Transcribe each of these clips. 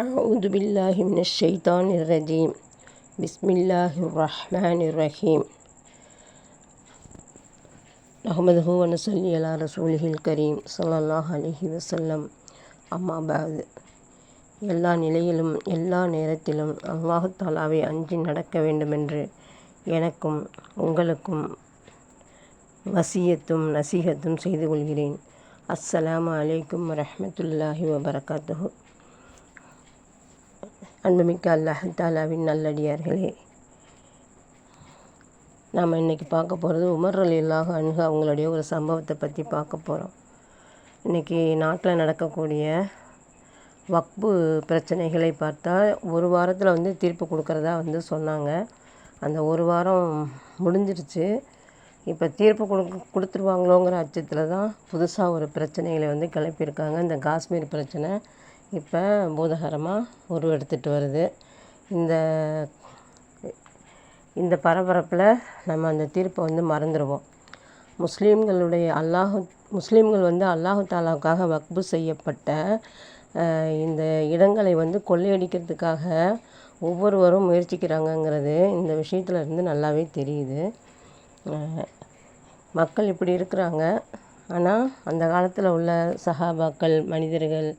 أعوذ بالله من الشيطان الرجيم. بسم الله الرحمن الرحيم. نحمده ونصلي على رسوله الكريم صلى الله عليه وسلم. அம்மா பாது. எல்லா நிலையிலும் எல்லா நேரத்திலும் அல்லாஹ் தஆலாவை அஞ்சி நடக்க வேண்டுமென்று எனக்கும் உங்களுக்கும் வசியத்தும் நசீகத்தும் செய்து கொள்கிறேன். அஸ்ஸலாமு அலைக்கும் வரஹ்மத்துல்லாஹி வபரகாத்துஹு. அன்புமிக்க அல்லாஹ் தஆலாவின் நல்லடியார்களே, நாம் இன்றைக்கி பார்க்க போகிறது உமர் ரலியல்லாஹு அன்ஹு அவங்களுடைய ஒரு சம்பவத்தை பற்றி பார்க்க போகிறோம். இன்றைக்கி நாட்டில் நடக்கக்கூடிய வக்பு பிரச்சனைகளை பார்த்தா ஒரு வாரத்தில் தீர்ப்பு கொடுக்குறதா சொன்னாங்க. அந்த ஒரு வாரம் முடிஞ்சிருச்சு. இப்போ தீர்ப்பு கொடுத்துருவாங்களோங்கிற அச்சத்தில் தான் புதுசாக ஒரு பிரச்சனைகளை கிளப்பியிருக்காங்க. இந்த காஷ்மீர் பிரச்சனை இப்போ பூதாகரமாக உருவெடுத்துட்டு வருது. இந்த பரபரப்பில் நம்ம அந்த தீர்ப்பை மறந்துடுவோம். முஸ்லீம்கள் அல்லாஹு தாலாவுக்காக வக்பு செய்யப்பட்ட இந்த இடங்களை கொள்ளையடிக்கிறதுக்காக ஒவ்வொருவரும் முயற்சிக்கிறாங்கங்கிறது இந்த விஷயத்தில் இருந்து நல்லாவே தெரியுது. மக்கள் இப்படி இருக்கிறாங்க. ஆனால் அந்த காலத்தில் உள்ள சஹாபாக்கள் மனிதர்கள்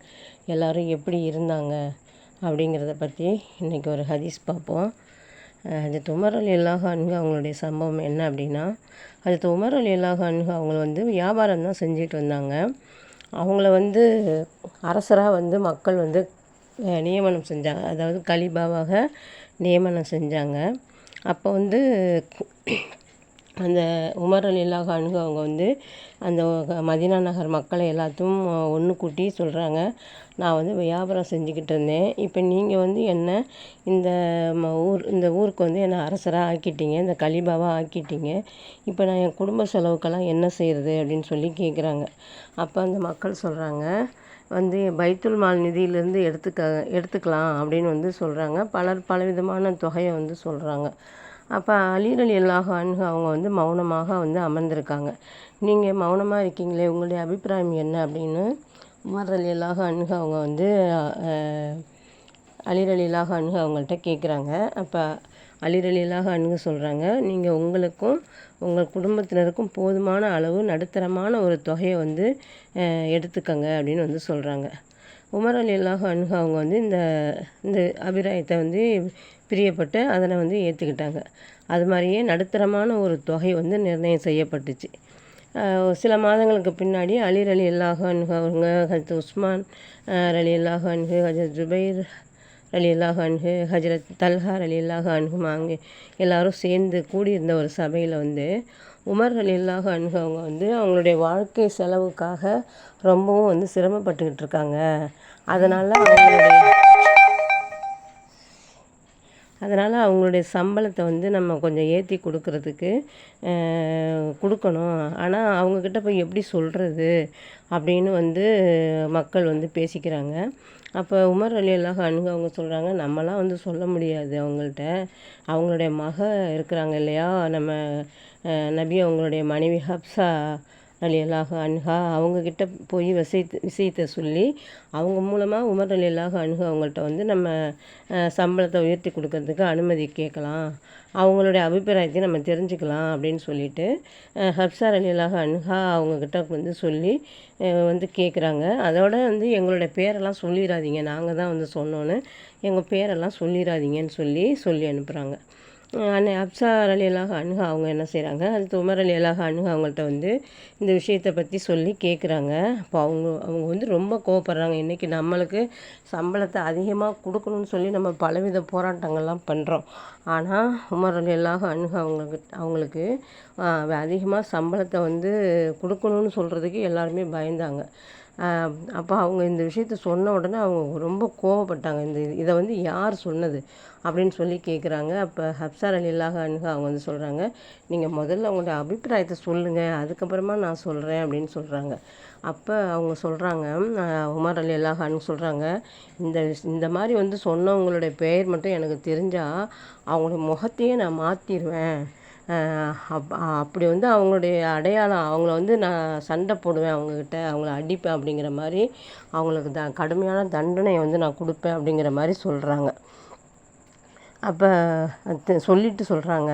எல்லோரும் எப்படி இருந்தாங்க அப்படிங்கிறத பற்றி இன்றைக்கி ஒரு ஹதீஸ் பார்ப்போம். ஹஜ்ரத் உமர் ரலியல்லாஹு அன்ஹு அவங்களுடைய சம்பவம் என்ன அப்படின்னா, ஹஜ்ரத் உமர் ரலியல்லாஹு அன்ஹு அவங்க வியாபாரம் தான் செஞ்சுட்டு வந்தாங்க. அவங்கள அரசராக மக்கள் நியமனம் செஞ்சாங்க. அதாவது கலீஃபாவாக நியமனம் செஞ்சாங்க. அப்போ அந்த உமர் ரலியல்லாஹு அன்ஹு அவங்க அந்த மதீனா நகர் மக்களை எல்லாத்தையும் ஒன்று கூட்டி சொல்கிறாங்க, நான் வியாபாரம் செஞ்சுக்கிட்டு இருந்தேன். இப்போ நீங்கள் என்ன இந்த ஊருக்கு என்னை அரசராக ஆக்கிட்டீங்க, இந்த கலீஃபாவாக ஆக்கிட்டீங்க. இப்போ நான் என் குடும்ப செலவுக்கெல்லாம் என்ன செய்கிறது அப்படின்னு சொல்லி கேட்குறாங்க. அப்போ அந்த மக்கள் சொல்கிறாங்க, பைத்துல் மால் நிதியிலேருந்து எடுத்துக்கலாம் அப்படின்னு சொல்கிறாங்க. பலர் பலவிதமான தொகையை சொல்கிறாங்க. அப்போ அலி ரலியல்லாஹு அன்ஹு அவங்க மௌனமாக அமர்ந்திருக்காங்க. நீங்கள் மௌனமாக இருக்கீங்களே, உங்களுடைய அபிப்பிராயம் என்ன அப்படின்னு உமர் ரலியல்லாஹு அன்ஹு அவங்க அலி ரலியல்லாஹு அன்ஹு அவங்கள்ட்ட கேட்குறாங்க. அப்போ அலி ரலியல்லாஹு அன்ஹு சொல்கிறாங்க, நீங்கள் உங்களுக்கும் உங்கள் குடும்பத்தினருக்கும் போதுமான அளவு நடுத்தரமான ஒரு தொகையை எடுத்துக்கங்க அப்படின்னு சொல்கிறாங்க. உமர் ரலியல்லாஹு அன்ஹு அவங்க இந்த அபிப்பிராயத்தை பிரியப்பட்டு அதனை ஏற்றுக்கிட்டாங்க. அது மாதிரியே நடுத்தரமான ஒரு தொகை நிர்ணயம் செய்யப்பட்டுச்சு. சில மாதங்களுக்கு பின்னாடி அலி ரலியல்லாஹு அன்ஹு அவங்க, ஹஜ்ரத் உஸ்மான் ரலியல்லாஹு அன்ஹு, ஹஜ்ரத் ஜுபைர் ரலியல்லாஹு அன்ஹு, ஹஜ்ரத் தல்ஹா ரலியல்லாஹு அன்ஹு அவங்க எல்லோரும் சேர்ந்து கூடியிருந்த ஒரு சபையில் உமர் ரலியல்லாஹு அன்ஹு அவங்க அவங்களுடைய வாழ்க்கை செலவுக்காக ரொம்பவும் சிரமப்பட்டுக்கிட்டு இருக்காங்க. அதனால் அவங்களுடைய சம்பளத்தை நம்ம கொஞ்சம் ஏற்றி கொடுக்கணும். ஆனால் அவங்கக்கிட்ட போய் எப்படி சொல்கிறது அப்படின்னு மக்கள் பேசிக்கிறாங்க. அப்போ உமர் ரலியல்லாஹு அன்ஹு அவங்க சொல்கிறாங்க, நம்மலாம் சொல்ல முடியாது அவங்கள்ட்ட. அவங்களுடைய இருக்கிறாங்க இல்லையா, நம்ம நபி அவங்களுடைய மனைவி ஹப்ஸா ரலியல்லாஹு அன்ஹா அவங்கக்கிட்ட போய் விஷயத்தை சொல்லி அவங்க மூலமாக உமர் ரலியல்லாஹு அன்ஹு அவங்கள்ட்ட நம்ம சம்பளத்தை உயர்த்தி கொடுக்கறதுக்கு அனுமதி கேட்கலாம், அவங்களுடைய அபிப்பிராயத்தையும் நம்ம தெரிஞ்சுக்கலாம் அப்படின்னு சொல்லிட்டு ஹப்ஸா ரலியல்லாஹு அன்ஹா அவங்கக்கிட்ட சொல்லி கேட்குறாங்க. அதோட எங்களுடைய பேரெல்லாம் சொல்லிடாதீங்க, நாங்கள் தான் சொன்னோன்னு எங்கள் பேரெல்லாம் சொல்லிடாதீங்கன்னு சொல்லி அனுப்புகிறாங்க. அன்னை ஹப்ஸா ரலியல்லாஹு அன்ஹு அவங்க என்ன செய்கிறாங்க, அது உமர் ரலியல்லாஹு அன்ஹு அவங்கள்ட்ட இந்த விஷயத்தை பற்றி சொல்லி கேட்குறாங்க. அப்போ அவங்க ரொம்ப கோவப்படுறாங்க. இன்றைக்கி நம்மளுக்கு சம்பளத்தை அதிகமாக கொடுக்கணும்னு சொல்லி நம்ம பலவித போராட்டங்கள்லாம் பண்ணுறோம். ஆனால் உமர் ரலியல்லாஹு அன்ஹு அவங்களுக்கு அதிகமாக சம்பளத்தை கொடுக்கணும்னு சொல்கிறதுக்கு எல்லாருமே பயந்தாங்க. அப்போ அவங்க இந்த விஷயத்த சொன்ன உடனே அவங்க ரொம்ப கோவப்பட்டாங்க. இதை யார் சொன்னது அப்படின்னு சொல்லி கேட்குறாங்க. அப்போ ஹப்ஸா ரலியல்லாஹு அன்ஹு அவங்க சொல்கிறாங்க, நீங்கள் முதல்ல உங்களுடைய அபிப்பிராயத்தை சொல்லுங்கள், அதுக்கப்புறமா நான் சொல்கிறேன் அப்படின்னு சொல்கிறாங்க. அப்போ அவங்க சொல்கிறாங்க, உமர் ரலியல்லாஹு அன்ஹு சொல்கிறாங்க, இந்த மாதிரி சொன்னவங்களுடைய பெயர் மட்டும் எனக்கு தெரிஞ்சால் அவங்களுடைய முகத்தையே நான் மாற்றிடுவேன். அப்படி வந்து அவங்களுடைய அடையாளம், அவங்கள வந்து நான் சண்டை போடுவேன் அவங்கக்கிட்ட, அவங்கள அடிப்பேன் அப்படிங்கிற மாதிரி அவங்களுக்கு கடுமையான தண்டனையை வந்து நான் கொடுப்பேன் அப்படிங்கிற மாதிரி சொல்கிறாங்க. அப்போ சொல்லிட்டு சொல்கிறாங்க,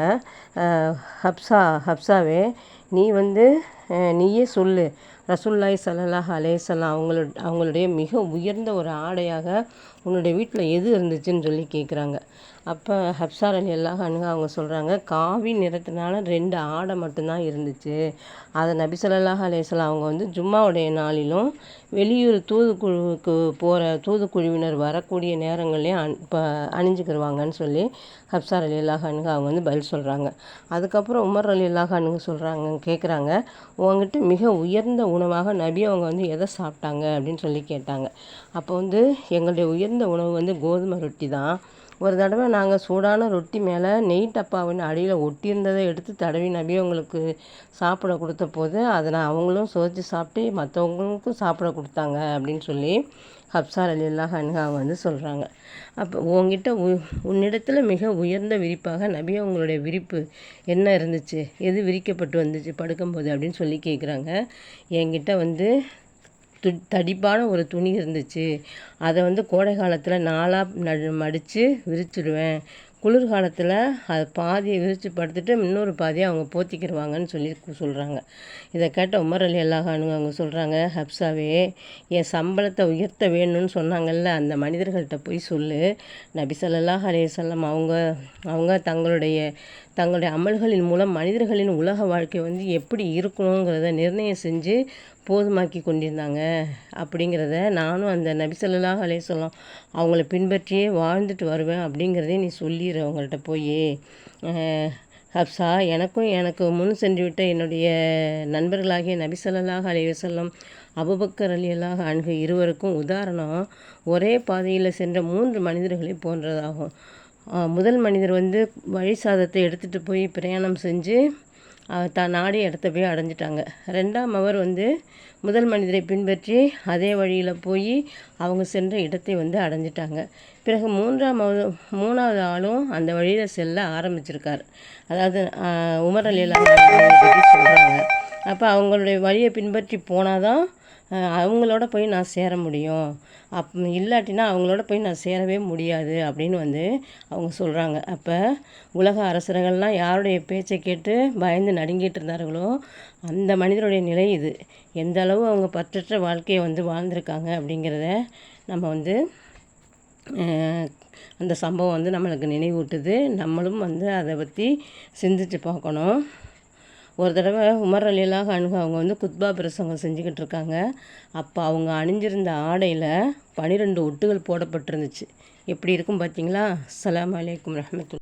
ஹப்சாவே நீ வந்து நீயே சொல்லு, ரசூலுல்லாஹி ஸல்லல்லாஹு அலைஹி வஸல்லம் அவங்களுடைய மிக உயர்ந்த ஒரு ஆடையாக உன்னுடைய வீட்டில் எது இருந்துச்சுன்னு சொல்லி கேட்குறாங்க. அப்போ ஹப்ஸா ரலியல்லாஹு அன்ஹா அவங்க சொல்கிறாங்க, காவி நிறத்தினால 2 ஆடை மட்டும்தான் இருந்துச்சு. அதை நபி ஸல்லல்லாஹு அலைஹி வஸல்லம் அவங்க வந்து ஜும்மாவுடைய நாளிலும் வெளியூர் தூதுக்குழுவினர் வரக்கூடிய நேரங்கள்லேயும் அணிஞ்சுக்கிடுவாங்கன்னு சொல்லி ஹப்ஸா ரலியல்லாஹு அன்ஹா அவங்க வந்து பதில் சொல்கிறாங்க. அதுக்கப்புறம் உமர் ரலியல்லாஹு அன்ஹு கேட்குறாங்க, உங்ககிட்ட மிக உயர்ந்த உணவாக நபி அவங்க வந்து எதை சாப்பிட்டாங்க அப்படின்னு சொல்லி கேட்டாங்க. அப்போ வந்து எங்களுடைய உயர்ந்த உணவு வந்து கோதுமை ரொட்டி தான். ஒரு தடவை நாங்கள் சூடான ரொட்டி மேலே நெய் டப்பாவின் அடியில் ஒட்டியிருந்ததை எடுத்து தடவி நபி அவங்களுக்கு சாப்பிட கொடுத்த போது அதை அவங்களும் சுவைச்சு சாப்பிட்டு மற்றவங்களுக்கும் சாப்பிட கொடுத்தாங்க அப்படின்னு சொல்லி ஹப்ஸா ரலியல்லாஹு அன்ஹா வந்து சொல்கிறாங்க. அப்போ உன்னிடத்தில் மிக உயர்ந்த விரிப்பாக நபி அவங்களுடைய விரிப்பு என்ன இருந்துச்சு, எது விரிக்கப்பட்டு வந்துச்சு படுக்கும்போது அப்படின்னு சொல்லி கேட்குறாங்க. என்கிட்ட வந்து தடிப்பான ஒரு துணி இருந்துச்சு. அதை வந்து கோடை காலத்தில் 4ஆக மடித்து விரிச்சிடுவேன். குளிர்காலத்தில் அதை பாதியை விரித்து படுத்துட்டு இன்னொரு பாதியை அவங்க போத்திக்கிடுவாங்கன்னு சொல்லி சொல்கிறாங்க. இதை கேட்ட உமர் ரலியல்லாஹு அன்ஹு அவங்க சொல்கிறாங்க, ஹப்ஸாவே என் சம்பளத்தை உயர்த்த வேணும்னு சொன்னாங்கல்ல, அந்த மனிதர்கள்ட்ட போய் சொல்லு, நபி ஸல்லல்லாஹு அலைஹி வஸல்லம் அவங்க தங்களுடைய அமல்களின் மூலம் மனிதர்களின் உலக வாழ்க்கை வந்து எப்படி இருக்கணுங்கிறத நிர்ணயம் செஞ்சு போதுமாக்கி கொண்டிருந்தாங்க. அப்படிங்கிறத நானும் அந்த நபி ஸல்லல்லாஹு அலைஹி வஸல்லம் அவங்கள பின்பற்றியே வாழ்ந்துட்டு வருவேன் அப்படிங்கிறதையும் நீ சொல்லிடு அவங்கள்ட்ட போய். ஹப்ஸா, எனக்கு முன் சென்று விட்ட என்னுடைய நண்பர்களாகிய நபி ஸல்லல்லாஹு அலைஹி வஸல்லம், அபூபக்கர் ரலியல்லாஹு அன்ஹு இருவருக்கும் உதாரணம் ஒரே பாதையில் சென்ற 3 மனிதர்களை போன்றதாகும். முதல் மனிதர் வந்து வழி சாதத்தை எடுத்துகிட்டு போய் பிரயாணம் செஞ்சு தான் நாடிய இடத்த போய் அடைஞ்சிட்டாங்க. 2ஆம் அவர் வந்து முதல் மனிதரை பின்பற்றி அதே வழியில் போய் அவங்க சென்ற இடத்தை வந்து அடைஞ்சிட்டாங்க. பிறகு 3ஆவது ஆளும் அந்த வழியில் செல்ல ஆரம்பிச்சிருக்கார். அதாவது உமர் ரலியல்லாஹு அன்ஹு பற்றி சொல்கிறாங்க. அப்போ அவங்களுடைய வழியை பின்பற்றி போனால் தான் அவங்களோட போய் நான் சேர முடியும், இல்லாட்டினா அவங்களோட போய் நான் சேரவே முடியாது அப்படின்னு வந்து அவங்க சொல்கிறாங்க. அப்போ உலக அரசர்கள்லாம் யாருடைய பேச்சை கேட்டு பயந்து நடுங்கிட்டு இருந்தார்களோ அந்த மனிதருடைய நிலை இது. எந்த அளவு அவங்க பற்றற்ற வாழ்க்கையை வந்து வாழ்ந்திருக்காங்க அப்படிங்கிறத நம்ம வந்து அந்த சம்பவம் வந்து நம்மளுக்கு நினைவூட்டுது. நம்மளும் வந்து அதை பற்றி சிந்திச்சு பார்க்கணும். ஒரு தடவை உமர் ரலியல்லாஹு அன்ஹு அவங்க வந்து குத்பா பிரசங்கம் செஞ்சுக்கிட்டு இருக்காங்க. அப்போ அவங்க அணிஞ்சிருந்த ஆடையில் 12 ஒட்டுகள் போடப்பட்டிருந்துச்சு. எப்படி இருக்கும் பார்த்தீங்களா? அஸ்ஸலாமு அலைக்கும் ரஹ்மத்துல்லாஹி.